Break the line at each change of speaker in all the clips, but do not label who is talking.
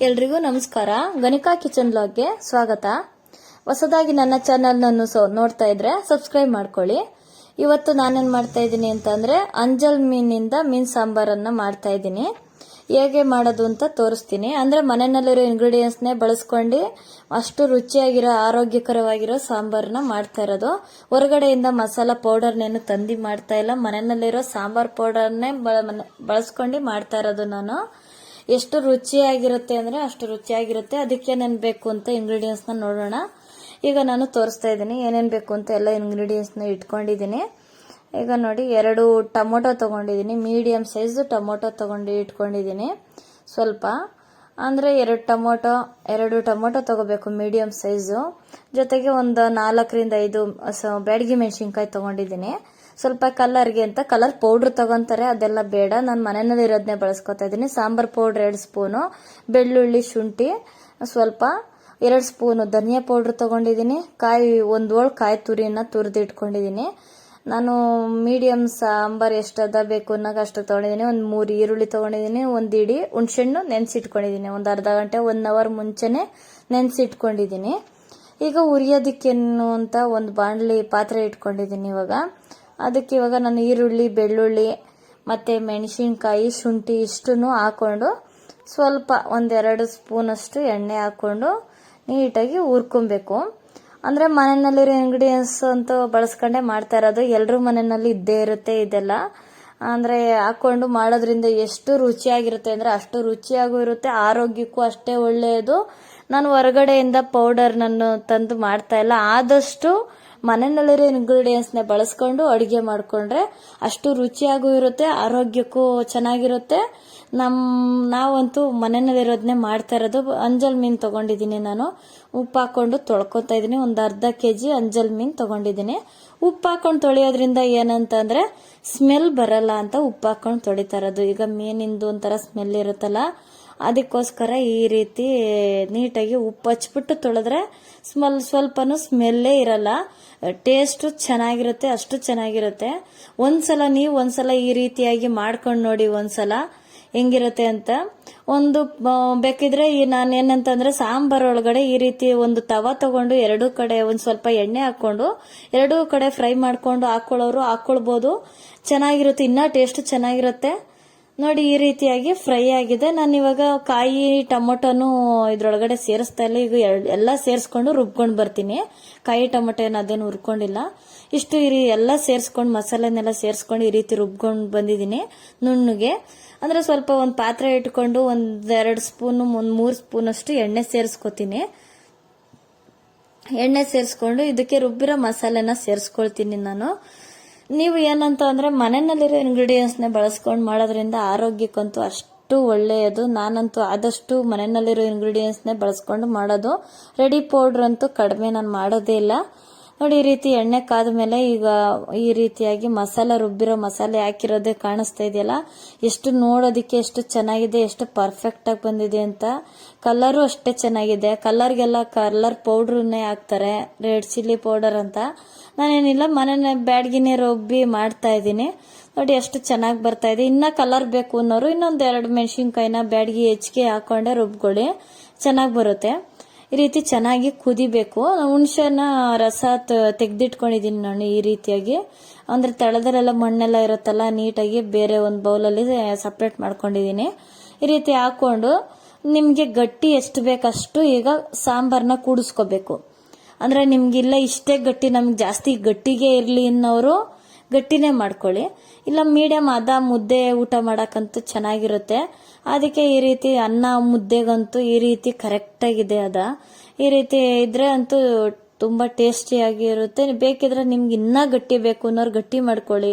ಎಲ್ರಿಗೂ ನಮಸ್ಕಾರ. ಗಣಿಕಾ ಕಿಚನ್ ಬ್ಲಾಗ್ಗೆ ಸ್ವಾಗತ. ಹೊಸದಾಗಿ ನನ್ನ ಚಾನಲ್ನನ್ನು ನೋಡ್ತಾ ಇದ್ರೆ ಸಬ್ಸ್ಕ್ರೈಬ್ ಮಾಡ್ಕೊಳ್ಳಿ. ಇವತ್ತು ನಾನೇನು ಮಾಡ್ತಾ ಇದ್ದೀನಿ ಅಂತಂದ್ರೆ ಅಂಜಲ್ ಮೀನಿಂದ ಮೀನ್ ಸಾಂಬಾರನ್ನ ಮಾಡ್ತಾ ಇದ್ದೀನಿ. ಹೇಗೆ ಮಾಡೋದು ಅಂತ ತೋರಿಸ್ತೀನಿ. ಅಂದ್ರೆ ಮನೆಯಲ್ಲಿರೋ ಇಂಗ್ರೀಡಿಯೆಂಟ್ಸ್ನೇ ಬಳಸ್ಕೊಂಡು ಅಷ್ಟು ರುಚಿಯಾಗಿರೋ ಆರೋಗ್ಯಕರವಾಗಿರೋ ಸಾಂಬಾರನ್ನ ಮಾಡ್ತಾ ಇರೋದು. ಹೊರಗಡೆಯಿಂದ ಮಸಾಲಾ ಪೌಡರ್ನೇನು ತಂದು ಮಾಡ್ತಾ ಇಲ್ಲ, ಮನೆಯಲ್ಲಿರೋ ಸಾಂಬಾರ್ ಪೌಡರ್ನೇ ಬಳಸ್ಕೊಂಡು ಮಾಡ್ತಾ ಇರೋದು ನಾನು. ಎಷ್ಟು ರುಚಿಯಾಗಿರುತ್ತೆ ಅಂದ್ರೆ ಅಷ್ಟು ರುಚಿಯಾಗಿರುತ್ತೆ. ಅದಕ್ಕೆ ಏನೇನು ಬೇಕು ಅಂತ ಇಂಗ್ರೀಡಿಯೆಂಟ್ಸ್ನ ನೋಡೋಣ. ಈಗ ನಾನು ತೋರಿಸ್ತಾ ಇದ್ದೀನಿ ಏನೇನು ಬೇಕು ಅಂತ ಎಲ್ಲ ಇಂಗ್ರೀಡಿಯೆಂಟ್ಸ್ನ ಇಟ್ಕೊಂಡಿದ್ದೀನಿ. ಈಗ ನೋಡಿ, 2 ಟೊಮೊಟೊ ತೊಗೊಂಡಿದ್ದೀನಿ, ಮೀಡಿಯಮ್ ಸೈಜ್ ಟೊಮೊಟೊ ತೊಗೊಂಡು ಇಟ್ಕೊಂಡಿದ್ದೀನಿ. ಸ್ವಲ್ಪ ಅಂದರೆ 2 ಟೊಮೊಟೊ ತೊಗೋಬೇಕು ಮೀಡಿಯಮ್ ಸೈಜು. ಜೊತೆಗೆ ಒಂದು 4ರಿಂದ 5 ಬ್ಯಾಡಗಿ ಮೆಣಸಿನ್ಕಾಯಿ ತೊಗೊಂಡಿದ್ದೀನಿ. ಸ್ವಲ್ಪ ಕಲರ್ಗೆ ಅಂತ ಕಲರ್ ಪೌಡ್ರ್ ತಗೊಂತಾರೆ, ಅದೆಲ್ಲ ಬೇಡ, ನಾನು ಮನೆಯಲ್ಲಿ ಇರೋದನ್ನೇ ಬಳಸ್ಕೊತಾ ಇದ್ದೀನಿ. ಸಾಂಬಾರ್ ಪೌಡ್ರ್ 2 ಸ್ಪೂನು, ಬೆಳ್ಳುಳ್ಳಿ ಶುಂಠಿ ಸ್ವಲ್ಪ, 2 ಸ್ಪೂನು ಧನಿಯಾ ಪೌಡ್ರ್ ತೊಗೊಂಡಿದ್ದೀನಿ. ಒಂದು ಓಳ್ ಕಾಯಿ ತುರಿನ ತುರಿದು ಇಟ್ಕೊಂಡಿದ್ದೀನಿ. ನಾನು ಮೀಡಿಯಮ್ ಸಾಂಬಾರ್ ಎಷ್ಟದ ಬೇಕು ಅನ್ನೋಕೆ ಅಷ್ಟು ತೊಗೊಂಡಿದ್ದೀನಿ. ಒಂದು 3 ಈರುಳ್ಳಿ ತೊಗೊಂಡಿದ್ದೀನಿ, ಒಂದು ಇಡೀ ಹುಣಸೆಹಣ್ಣು ನೆನೆಸಿಟ್ಕೊಂಡಿದ್ದೀನಿ. ಒಂದು ಅರ್ಧ ಗಂಟೆ 1 ಅವರ್ ಮುಂಚೆನೆ ನೆನೆಸಿಟ್ಕೊಂಡಿದ್ದೀನಿ. ಈಗ ಉರಿಯೋದಕ್ಕೇನು ಅಂತ ಒಂದು ಪಾತ್ರೆ ಇಟ್ಕೊಂಡಿದ್ದೀನಿ. ಅದಕ್ಕೆ ಇವಾಗ ನಾನು ಈರುಳ್ಳಿ, ಬೆಳ್ಳುಳ್ಳಿ ಮತ್ತು ಮೆಣಸಿನ್ಕಾಯಿ, ಶುಂಠಿ ಇಷ್ಟನ್ನು ಹಾಕ್ಕೊಂಡು ಸ್ವಲ್ಪ 1-2 ಸ್ಪೂನಷ್ಟು ಎಣ್ಣೆ ಹಾಕ್ಕೊಂಡು ನೀಟಾಗಿ ಹುರ್ಕೊಬೇಕು. ಅಂದರೆ ಮನೆಯಲ್ಲಿರೋ ಇಂಗ್ರೀಡಿಯೆಂಟ್ಸ್ ಅಂತ ಬಳಸ್ಕೊಂಡೇ ಮಾಡ್ತಾ ಇರೋದು. ಎಲ್ಲರೂ ಮನೆಯಲ್ಲಿ ಇದ್ದೇ ಇರುತ್ತೆ ಇದೆಲ್ಲ. ಅಂದರೆ ಹಾಕ್ಕೊಂಡು ಮಾಡೋದ್ರಿಂದ ಎಷ್ಟು ರುಚಿಯಾಗಿರುತ್ತೆ ಅಂದರೆ ಅಷ್ಟು ರುಚಿಯಾಗೂ ಇರುತ್ತೆ, ಆರೋಗ್ಯಕ್ಕೂ ಅಷ್ಟೇ ಒಳ್ಳೆಯದು. ನಾನು ಹೊರಗಡೆಯಿಂದ ಪೌಡರ್ ನಾನು ತಂದು ಮಾಡ್ತಾ ಇಲ್ಲ. ಆದಷ್ಟು ಮನೆಯಲ್ಲಿರೋ ಇಂಗ್ರೀಡಿಯೆಂಟ್ಸ್ನ ಬಳಸ್ಕೊಂಡು ಅಡುಗೆ ಮಾಡಿಕೊಂಡ್ರೆ ಅಷ್ಟು ರುಚಿಯಾಗೂ ಇರುತ್ತೆ, ಆರೋಗ್ಯಕ್ಕೂ ಚೆನ್ನಾಗಿರುತ್ತೆ. ನಾವಂತೂ ಮನೆಯಲ್ಲಿರೋದನ್ನೇ ಮಾಡ್ತಾ ಇರೋದು. ಅಂಜಲ್ ಮೀನು ತೊಗೊಂಡಿದ್ದೀನಿ ನಾನು. ಉಪ್ಪು ಹಾಕ್ಕೊಂಡು ತೊಳ್ಕೊತಾ ಇದ್ದೀನಿ. ಒಂದು ಅರ್ಧ kg ಅಂಜಲ್ ಮೀನು ತೊಗೊಂಡಿದ್ದೀನಿ. ಉಪ್ಪು ಹಾಕೊಂಡು ತೊಳೆಯೋದ್ರಿಂದ ಏನಂತಂದರೆ ಸ್ಮೆಲ್ ಬರಲ್ಲ ಅಂತ ಉಪ್ಪು ಹಾಕೊಂಡು ತೊಳಿತಾ ಇರೋದು. ಈಗ ಮೀನಿಂದು ಒಂಥರ ಸ್ಮೆಲ್ ಇರುತ್ತಲ್ಲ, ಅದಕ್ಕೋಸ್ಕರ ಈ ರೀತಿ ನೀಟಾಗಿ ಉಪ್ಪು ಹಚ್ಬಿಟ್ಟು ತೊಳೆದ್ರೆ ಸ್ವಲ್ಪನೂ ಸ್ಮೆಲ್ಲೇ ಇರಲ್ಲ, ಟೇಸ್ಟು ಚೆನ್ನಾಗಿರುತ್ತೆ, ಅಷ್ಟು ಚೆನ್ನಾಗಿರುತ್ತೆ. ಒಂದ್ಸಲ ಈ ರೀತಿಯಾಗಿ ಮಾಡ್ಕೊಂಡು ನೋಡಿ ಒಂದ್ಸಲ ಹೆಂಗಿರುತ್ತೆ ಅಂತ. ಬೇಕಿದ್ರೆ ನಾನು ಏನಂತಂದ್ರೆ ಸಾಂಬಾರ್ ಒಳಗಡೆ ಈ ರೀತಿ ಒಂದು ತವಾ ತಗೊಂಡು 2 ಕಡೆ ಒಂದು ಸ್ವಲ್ಪ ಎಣ್ಣೆ ಹಾಕೊಂಡು 2 ಕಡೆ ಫ್ರೈ ಮಾಡ್ಕೊಂಡು ಹಾಕೊಳ್ಳೋರು ಹಾಕೊಳ್ಬೋದು, ಚೆನ್ನಾಗಿರುತ್ತೆ, ಇನ್ನೂ ಟೇಸ್ಟ್ ಚೆನ್ನಾಗಿರುತ್ತೆ. ನೋಡಿ ಈ ರೀತಿಯಾಗಿ ಫ್ರೈ ಆಗಿದೆ. ನಾನು ಇವಾಗ ಕಾಯಿ ಟೊಮೊಟೊನು ಇದ್ರೊಳಗಡೆ ಸೇರಿಸ್ತಾ ಇಲ್ಲ. ಈಗ ಎಲ್ಲ ಸೇರಿಸ್ಕೊಂಡು ರುಬ್ಕೊಂಡು ಬರ್ತೀನಿ. ಕಾಯಿ ಟೊಮೊಟೊ ಏನು ಅದೇನು ಹುರ್ಕೊಂಡಿಲ್ಲ. ಇಷ್ಟು ಎಲ್ಲ ಸೇರಿಸ್ಕೊಂಡು ಮಸಾಲೆನೆಲ್ಲ ಸೇರಿಸ್ಕೊಂಡು ಈ ರೀತಿ ರುಬ್ಕೊಂಡು ಬಂದಿದ್ದೀನಿ ನುಣ್ಣಗೆ. ಅಂದ್ರೆ ಸ್ವಲ್ಪ ಒಂದು ಪಾತ್ರೆ ಇಟ್ಕೊಂಡು 1-2 ಸ್ಪೂನು 3 ಸ್ಪೂನಷ್ಟು ಎಣ್ಣೆ ಸೇರಿಸ್ಕೊತೀನಿ. ಎಣ್ಣೆ ಸೇರಿಸ್ಕೊಂಡು ಇದಕ್ಕೆ ರುಬ್ಬಿರೋ ಮಸಾಲೆನ ಸೇರಿಸ್ಕೊಳ್ತೀನಿ ನಾನು. ನೀವು ಏನಂತ ಅಂದ್ರೆ ಮನೆಯಲ್ಲಿರೋ ಇಂಗ್ರೀಡಿಯೆಂಟ್ಸ್ನ ಬಳಸ್ಕೊಂಡು ಮಾಡೋದ್ರಿಂದ ಆರೋಗ್ಯಕ್ಕಂತೂ ಅಷ್ಟು ಒಳ್ಳೆಯದು. ನಾನಂತೂ ಆದಷ್ಟು ಮನೆಯಲ್ಲಿರೋ ಇಂಗ್ರೀಡಿಯೆಂಟ್ಸ್ನೇ ಬಳಸ್ಕೊಂಡು ಮಾಡೋದು. ರೆಡಿ ಪೌಡ್ರ್ ಅಂತೂ ಕಡಿಮೆ ನಾನು ಮಾಡೋದೇ ಇಲ್ಲ. ನೋಡಿ ಈ ರೀತಿ ಎಣ್ಣೆ ಕಾದ ಮೇಲೆ ಈಗ ಈ ರೀತಿಯಾಗಿ ರುಬ್ಬಿರೋ ಮಸಾಲೆ ಹಾಕಿರೋದೇ ಕಾಣಿಸ್ತಾ ಇದೆಯಲ್ಲ, ಎಷ್ಟು ನೋಡೋದಕ್ಕೆ ಎಷ್ಟು ಚೆನ್ನಾಗಿದೆ, ಎಷ್ಟು ಪರ್ಫೆಕ್ಟ್ ಆಗಿ ಬಂದಿದೆ ಅಂತ. ಕಲರು ಅಷ್ಟೇ ಚೆನ್ನಾಗಿದೆ. ಕಲರ್ಗೆಲ್ಲ ಕಲರ್ ಪೌಡ್ರನ್ನೇ ಹಾಕ್ತಾರೆ, ರೆಡ್ ಚಿಲ್ಲಿ ಪೌಡರ್ ಅಂತ. ನಾನೇನಿಲ್ಲ, ಮನೆಯ ಬ್ಯಾಡ್ಗಿನೇ ರುಬ್ಬಿ ಮಾಡ್ತಾ ಇದ್ದೀನಿ. ನೋಡಿ ಎಷ್ಟು ಚೆನ್ನಾಗಿ ಬರ್ತಾ ಇದೆ. ಇನ್ನ ಕಲರ್ ಬೇಕು ಅನ್ನೋರು ಇನ್ನೊಂದು 2 ಮೆಣಸಿನ್ಕಾಯಿನ ಬ್ಯಾಡ್ಗಿ ಹೆಚ್ಚಿಗೆ ಹಾಕೊಂಡೆ ರುಬ್ಕೊಳ್ಳಿ, ಚೆನ್ನಾಗಿ ಬರುತ್ತೆ. ಈ ರೀತಿ ಚೆನ್ನಾಗಿ ಕುದಿಬೇಕು. ಹುಣಸೆನ ರಸ ತೆಗೆದಿಟ್ಕೊಂಡಿದ್ದೀನಿ ನಾನು ಈ ರೀತಿಯಾಗಿ. ಅಂದ್ರೆ ತಳದಲ್ಲೆಲ್ಲ ಮಣ್ಣೆಲ್ಲ ಇರುತ್ತಲ್ಲ, ನೀಟಾಗಿ ಬೇರೆ ಒಂದು ಬೌಲಲ್ಲಿ ಸಪ್ರೇಟ್ ಮಾಡ್ಕೊಂಡಿದ್ದೀನಿ. ಈ ರೀತಿ ಹಾಕೊಂಡು ನಿಮಗೆ ಗಟ್ಟಿ ಎಷ್ಟು ಬೇಕಷ್ಟು ಈಗ ಸಾಂಬಾರನ್ನ ಕೂಡಿಸ್ಕೋಬೇಕು. ಅಂದ್ರೆ ನಿಮ್ಗಿಲ್ಲ ಇಷ್ಟೇ ಗಟ್ಟಿ, ನಮ್ಗೆ ಜಾಸ್ತಿ ಗಟ್ಟಿಗೆ ಇರಲಿ ಅನ್ನೋರು ಗಟ್ಟಿನೇ ಮಾಡ್ಕೊಳ್ಳಿ, ಇಲ್ಲ ಮೀಡಿಯಂ ಮುದ್ದೆ ಊಟ ಮಾಡಕ್ಕಂತೂ ಚೆನ್ನಾಗಿರುತ್ತೆ. ಅದಕ್ಕೆ ಈ ರೀತಿ ಅನ್ನ ಮುದ್ದೆಗಂತೂ ಈ ರೀತಿ ಕರೆಕ್ಟಾಗಿದೆ. ಈ ರೀತಿ ಇದ್ರೆ ಅಂತೂ ತುಂಬ ಟೇಸ್ಟಿಯಾಗಿ ಇರುತ್ತೆ. ಬೇಕಿದ್ರೆ ನಿಮ್ಗೆ ಇನ್ನೂ ಗಟ್ಟಿ ಬೇಕು ಅನ್ನೋರು ಗಟ್ಟಿ ಮಾಡ್ಕೊಳ್ಳಿ,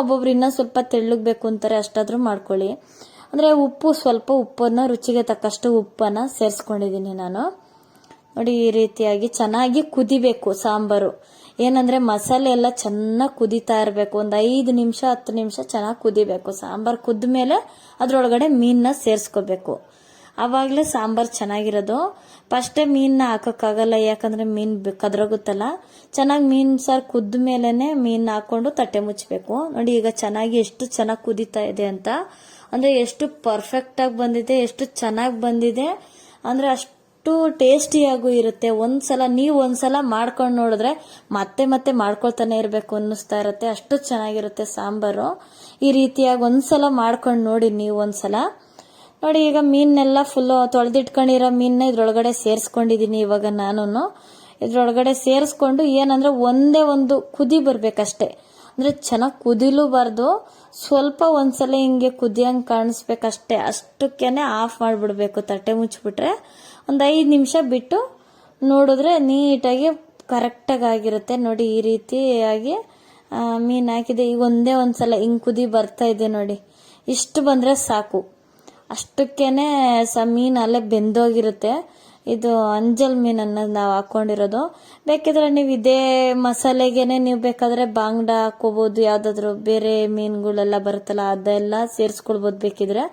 ಒಬ್ಬೊಬ್ರು ಇನ್ನೂ ಸ್ವಲ್ಪ ತೆಳ್ಳಗೆ ಬೇಕು ಅಂತಾರೆ, ಅಷ್ಟಾದ್ರೂ ಮಾಡ್ಕೊಳ್ಳಿ. ಅಂದರೆ ಸ್ವಲ್ಪ ಉಪ್ಪನ್ನು ರುಚಿಗೆ ತಕ್ಕಷ್ಟು ಉಪ್ಪನ್ನು ಸೇರಿಸ್ಕೊಂಡಿದ್ದೀನಿ ನಾನು. ನೋಡಿ ಈ ರೀತಿಯಾಗಿ ಚೆನ್ನಾಗಿ ಕುದಿಬೇಕು ಸಾಂಬಾರು. ಏನಂದ್ರೆ ಮಸಾಲೆ ಎಲ್ಲ ಚೆನ್ನಾಗಿ ಕುದಿತಾ ಇರಬೇಕು. ಒಂದು 5 ನಿಮಿಷ 10 ನಿಮಿಷ ಚೆನ್ನಾಗಿ ಕುದಿಬೇಕು. ಸಾಂಬಾರು ಕುದ್ದ ಮೇಲೆ ಅದ್ರೊಳಗಡೆ ಮೀನನ್ನ ಸೇರಿಸ್ಕೋಬೇಕು. ಆವಾಗಲೇ ಸಾಂಬಾರು ಚೆನ್ನಾಗಿರೋದು. ಫಸ್ಟೇ ಮೀನನ್ನ ಹಾಕೋಕ್ಕಾಗಲ್ಲ, ಯಾಕಂದರೆ ಮೀನು ಕದ್ರೋಗುತ್ತಲ್ಲ. ಚೆನ್ನಾಗಿ ಮೀನು ಸಾರು ಕುದ್ದ ಮೇಲೇ ಮೀನು ಹಾಕ್ಕೊಂಡು ತಟ್ಟೆ ಮುಚ್ಚಬೇಕು. ನೋಡಿ ಈಗ ಚೆನ್ನಾಗಿ ಎಷ್ಟು ಚೆನ್ನಾಗಿ ಕುದೀತಾ ಇದೆ ಅಂತ, ಅಂದರೆ ಎಷ್ಟು ಪರ್ಫೆಕ್ಟಾಗಿ ಬಂದಿದೆ, ಎಷ್ಟು ಚೆನ್ನಾಗಿ ಬಂದಿದೆ ಅಂದರೆ ಅಷ್ಟು ಟೇಸ್ಟಿಯಾಗೂ ಇರುತ್ತೆ. ನೀವು ಒಂದ್ಸಲ ಮಾಡ್ಕೊಂಡು ನೋಡಿದ್ರೆ ಮತ್ತೆ ಮತ್ತೆ ಮಾಡ್ಕೊಳ್ತಾನೆ ಇರಬೇಕು ಅನ್ನಿಸ್ತಾ ಇರುತ್ತೆ, ಅಷ್ಟು ಚೆನ್ನಾಗಿರುತ್ತೆ ಸಾಂಬಾರು. ಈ ರೀತಿಯಾಗಿ ಒಂದ್ಸಲ ಮಾಡ್ಕೊಂಡು ನೋಡಿ ನೀವು ಒಂದ್ಸಲ. ನೋಡಿ ಈಗ ಮೀನೆಲ್ಲ ಫುಲ್ಲು ತೊಳೆದಿಟ್ಕೊಂಡಿರೋ ಮೀನನ್ನ ಇದ್ರೊಳಗಡೆ ಸೇರಿಸ್ಕೊಂಡಿದ್ದೀನಿ. ಇವಾಗ ನಾನು ಇದ್ರೊಳಗಡೆ ಸೇರಿಸ್ಕೊಂಡು ಏನಂದ್ರೆ ಒಂದೇ ಒಂದು ಕುದಿ ಬರ್ಬೇಕಷ್ಟೆ, ಅಂದ್ರೆ ಚೆನ್ನಾಗಿ ಕುದಿಲೂಬಾರ್ದು, ಸ್ವಲ್ಪ ಒಂದ್ಸಲ ಹಿಂಗೆ ಕುದಿಯಂಗೆ ಕಾಣಿಸ್ಬೇಕಷ್ಟೆ. ಅಷ್ಟಕ್ಕೇನೆ ಆಫ್ ಮಾಡಿಬಿಡ್ಬೇಕು, ತಟ್ಟೆ ಮುಚ್ಚಿಬಿಟ್ರೆ. ಒಂದು 5 ನಿಮಿಷ ಬಿಟ್ಟು ನೋಡಿದ್ರೆ ನೀಟಾಗಿ ಕರೆಕ್ಟಾಗಿ ಆಗಿರುತ್ತೆ. ನೋಡಿ ಈ ರೀತಿಯಾಗಿ ಮೀನು ಹಾಕಿದೆ. ಈಗ ಒಂದ್ಸಲ ಹಿಂಗೆ ಕುದಿ ಬರ್ತಾ ಇದೆ ನೋಡಿ, ಇಷ್ಟು ಬಂದರೆ ಸಾಕು. ಅಷ್ಟಕ್ಕೇನೆ ಮೀನು ಅಲ್ಲೇ ಬೆಂದೋಗಿರುತ್ತೆ. ಇದು ಅಂಜಲ್ ಮೀನನ್ನು ನಾವು ಹಾಕೊಂಡಿರೋದು. ಬೇಕಿದ್ರೆ ನೀವು ಇದೇ ಮಸಾಲೆಗೆನೆ ನೀವು ಬೇಕಾದ್ರೆ ಬಾಂಗ್ಡ ಹಾಕೋಬಹುದು, ಯಾವ್ದಾದ್ರು ಬೇರೆ ಮೀನುಗಳೆಲ್ಲ ಬರುತ್ತಲ್ಲ ಅದೆಲ್ಲ ಸೇರಿಸ್ಕೊಳ್ಬೋದು ಬೇಕಿದ್ರೆ.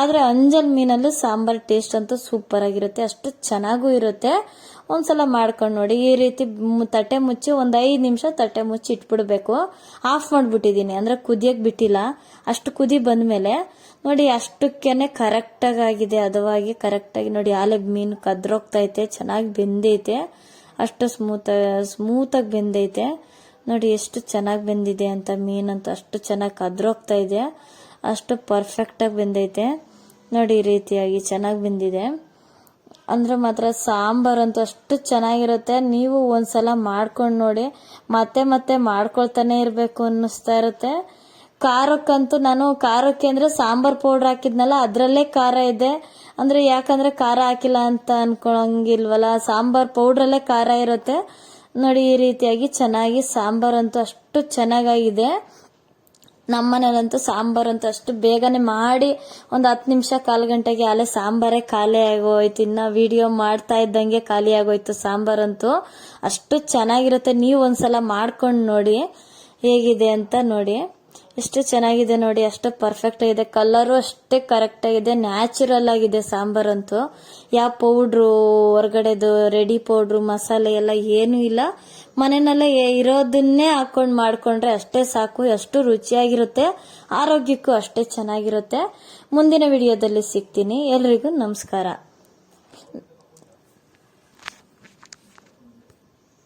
ಆದ್ರೆ ಅಂಜಲ್ ಮೀನಲ್ಲೂ ಸಾಂಬಾರ್ ಟೇಸ್ಟ್ ಅಂತೂ ಸೂಪರ್ ಆಗಿರುತ್ತೆ, ಅಷ್ಟು ಚೆನ್ನಾಗೂ ಇರುತ್ತೆ. ಒಂದ್ಸಲ ಮಾಡ್ಕೊಂಡು ನೋಡಿ. ಈ ರೀತಿ ತಟ್ಟೆ ಮುಚ್ಚಿ ಒಂದು 5 ನಿಮಿಷ ತಟ್ಟೆ ಮುಚ್ಚಿ ಇಟ್ಬಿಡ್ಬೇಕು. ಆಫ್ ಮಾಡಿಬಿಟ್ಟಿದ್ದೀನಿ, ಅಂದ್ರೆ ಕುದಿಯಕ್ಕೆ ಬಿಟ್ಟಿಲ್ಲ. ಅಷ್ಟು ಕುದಿ ಬಂದ್ಮೇಲೆ ನೋಡಿ ಅಷ್ಟಕ್ಕೇನೆ ಕರೆಕ್ಟಾಗಿ ಆಗಿದೆ, ಹದವಾಗಿ ಕರೆಕ್ಟಾಗಿ. ನೋಡಿ ಆಲೆ ಮೀನು ಕದ್ರೋಗ್ತೈತೆ, ಚೆನ್ನಾಗಿ ಬೆಂದೈತೆ, ಅಷ್ಟು ಸ್ಮೂತಾಗಿ ಬೆಂದೈತೆ. ನೋಡಿ ಎಷ್ಟು ಚೆನ್ನಾಗಿ ಬೆಂದಿದೆ ಅಂತ, ಮೀನಂತೂ ಅಷ್ಟು ಚೆನ್ನಾಗಿ ಕದ್ರೋಗ್ತಾ ಇದೆ, ಅಷ್ಟು ಪರ್ಫೆಕ್ಟಾಗಿ ಬೆಂದೈತೆ. ನೋಡಿ ಈ ರೀತಿಯಾಗಿ ಚೆನ್ನಾಗಿ ಬೆಂದಿದೆ ಅಂದ್ರೆ ಮಾತ್ರ ಸಾಂಬಾರಂತೂ ಅಷ್ಟು ಚೆನ್ನಾಗಿರುತ್ತೆ. ನೀವು ಒಂದ್ಸಲ ಮಾಡ್ಕೊಂಡು ನೋಡಿ, ಮತ್ತೆ ಮತ್ತೆ ಮಾಡ್ಕೊಳ್ತಾನೆ ಇರಬೇಕು ಅನ್ನಿಸ್ತಾ ಇರುತ್ತೆ. ಖಾರಕ್ಕಂತೂ ನಾನು ಖಾರಕ್ಕೆ ಅಂದ್ರೆ ಸಾಂಬಾರ್ ಪೌಡ್ರ್ ಹಾಕಿದ್ನಲ್ಲ ಅದರಲ್ಲೇ ಖಾರ ಇದೆ. ಅಂದ್ರೆ ಯಾಕಂದ್ರೆ ಖಾರ ಹಾಕಿಲ್ಲ ಅಂತ ಅನ್ಕೊಳಂಗಿಲ್ವಲ್ಲ, ಸಾಂಬಾರ್ ಪೌಡ್ರಲ್ಲೇ ಖಾರ ಇರುತ್ತೆ. ನೋಡಿ ಈ ರೀತಿಯಾಗಿ ಚೆನ್ನಾಗಿ ಸಾಂಬಾರಂತೂ ಅಷ್ಟು ಚೆನ್ನಾಗಾಗಿದೆ. ನಮ್ಮನೇಲಂತೂ ಸಾಂಬಾರಂತೂ ಅಷ್ಟು ಬೇಗನೆ ಮಾಡಿ ಒಂದು 10 ನಿಮಿಷ 1/4 ಗಂಟೆಗೆ ಅಲ್ಲೇ ಸಾಂಬಾರೇ ಖಾಲಿ ಆಗೋಯ್ತು. ಇನ್ನ ವಿಡಿಯೋ ಮಾಡ್ತಾ ಇದ್ದಂಗೆ ಖಾಲಿ ಆಗೋಯ್ತು ಸಾಂಬಾರಂತೂ. ಅಷ್ಟು ಚೆನ್ನಾಗಿರುತ್ತೆ. ನೀವು ಒಂದ್ಸಲ ಮಾಡ್ಕೊಂಡು ನೋಡಿ ಹೇಗಿದೆ ಅಂತ ನೋಡಿ. ಎಷ್ಟು ಚೆನ್ನಾಗಿದೆ ನೋಡಿ, ಅಷ್ಟು ಪರ್ಫೆಕ್ಟ್ ಆಗಿದೆ. ಕಲರು ಅಷ್ಟೇ ಕರೆಕ್ಟ್ ಆಗಿದೆ, ನ್ಯಾಚುರಲ್ ಆಗಿದೆ ಸಾಂಬಾರಂತೂ. ಯಾವ ಪೌಡ್ರು ಹೊರಗಡೆದು ರೆಡಿ ಪೌಡ್ರು ಮಸಾಲೆ ಎಲ್ಲ ಏನೂ ಇಲ್ಲ, ಮನೆಯಲ್ಲೇ ಇರೋದನ್ನೇ ಹಾಕೊಂಡು ಮಾಡ್ಕೊಂಡ್ರೆ ಅಷ್ಟೇ ಸಾಕು. ಎಷ್ಟು ರುಚಿಯಾಗಿರುತ್ತೆ, ಆರೋಗ್ಯಕ್ಕೂ ಅಷ್ಟೇ ಚೆನ್ನಾಗಿರುತ್ತೆ. ಮುಂದಿನ ವಿಡಿಯೋದಲ್ಲಿ ಸಿಗ್ತೀನಿ. ಎಲ್ರಿಗೂ ನಮಸ್ಕಾರ.